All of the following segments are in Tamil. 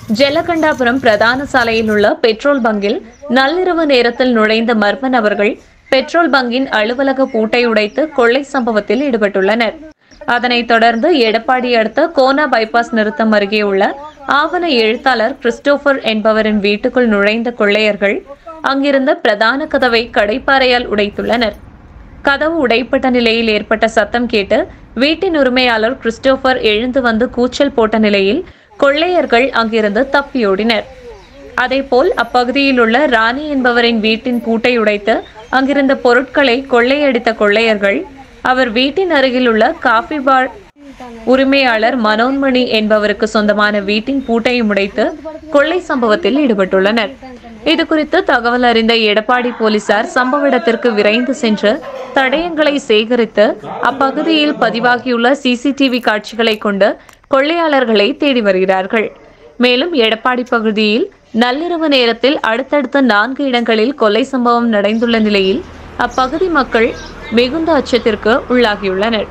ஜெலகண்டாபுரம் பிரதான சாலையில் உள்ள பெட்ரோல் பங்கில் நள்ளிரவு நேரத்தில் நுழைந்த மர்ம நபர்கள் பெட்ரோல் பங்கின் அலுவலக பூட்டை உடைத்து கொள்ளை சம்பவத்தில் ஈடுபட்டுள்ளனர். அதனைத் தொடர்ந்து எடப்பாடி அடுத்த கோனா பைபாஸ் நிறுத்தம் அருகே உள்ள ஆவண எழுத்தாளர் கிறிஸ்டோபர் என்பவரின் வீட்டுக்குள் நுழைந்த கொள்ளையர்கள் அங்கிருந்த பிரதான கதவை கடைப்பாறையால் உடைத்துள்ளனர். கதவு உடைப்பட்ட நிலையில் ஏற்பட்ட சத்தம் கேட்டு வீட்டின் உரிமையாளர் கிறிஸ்டோபர் எழுந்து வந்து கூச்சல் போட்ட நிலையில் கொள்ளையர்கள் அங்கிருந்து தப்பியோடினர். அதேபோல் அப்பகுதியில் உள்ள ராணி என்பவரின் வீட்டின் பூட்டை உடைத்து அங்கிருந்த பொருட்களை கொள்ளையடித்த கொள்ளையர்கள் அவர் வீட்டின் அருகில் உள்ள காபி பார் உரிமையாளர் மனோன்மணி என்பவருக்கு சொந்தமான வீட்டின் பூட்டையும் உடைத்து கொள்ளை சம்பவத்தில் ஈடுபட்டுள்ளனர். இதுகுறித்து தகவல் அறிந்த எடப்பாடி போலீசார் சம்பவ இடத்திற்கு விரைந்து சென்று தடயங்களை சேகரித்து அப்பகுதியில் பதிவாகியுள்ள சிசிடிவி காட்சிகளை கொண்டு கொள்ளையாளர்களை தேடி வருகிறார்கள். மேலும் எடப்பாடி பகுதியில் நள்ளிரவு நேரத்தில் அடுத்தடுத்த 4 இடங்களில் கொலை சம்பவம் நடந்துள்ள நிலையில் அப்பகுதி மக்கள் மிகுந்த அச்சத்திற்கு உள்ளாகியுள்ளனர்.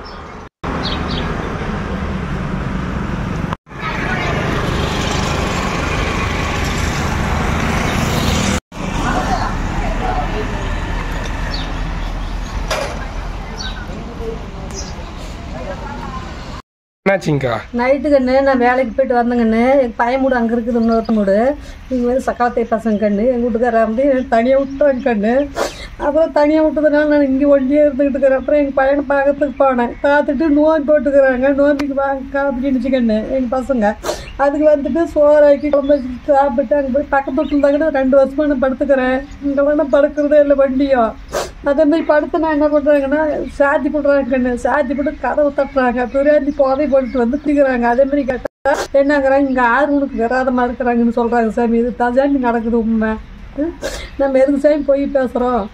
நைட்டு கண்ணு நான் வேலைக்கு போயிட்டு வந்தேங்கண்ணு எங்கள் பையன் மூடு அங்கே இருக்குது இன்னொரு மூடு நீங்கள் வந்து சக்காலத்தை பசங்க கண்ணு எங்கள் வீட்டுக்கார வந்து தனியாக விட்டாங்க கண்ணு. அப்புறம் தனியாக விட்டதுனால நான் இங்கே ஒண்டியே இருந்துக்கிட்டு இருக்கிறேன். அப்புறம் எங்கள் பையனை பார்க்கறதுக்கு போனேன். பார்த்துட்டு நோம்பி போட்டுக்கிறாங்க. நோம்பிக்கு காப்பிச்சு கண்ணு எங்கள் பசங்க அதுக்கு வந்துட்டு சோறாக்கி குழம்பு சாப்பிட்டு அங்கே போய் பக்கத்து வீட்டில் இருந்தாங்கன்னா 2 வருஷமாக நான் படுத்துக்கிறேன். இங்கெல்லாம் நான் படுக்கிறதே இல்லை வண்டியும். அதேமாதிரி படுத்து நான் என்ன பண்ணுறாங்கன்னா சாத்தி போடுறாங்க கண்ணு. சாத்தி போட்டு கதவை தட்டுறாங்க. பிரியாணி போதை போட்டுட்டு வந்து திக்கிறாங்க. அதேமாதிரி கேட்டால் என்னங்கிறாங்க இங்கே உனக்கு விராதமாக இருக்கிறாங்கன்னு சொல்கிறாங்க. சாமி இது தான் சாமி நடக்குது உண்மை. நம்ம எதுக்கு சாமி போய் பேசுகிறோம்.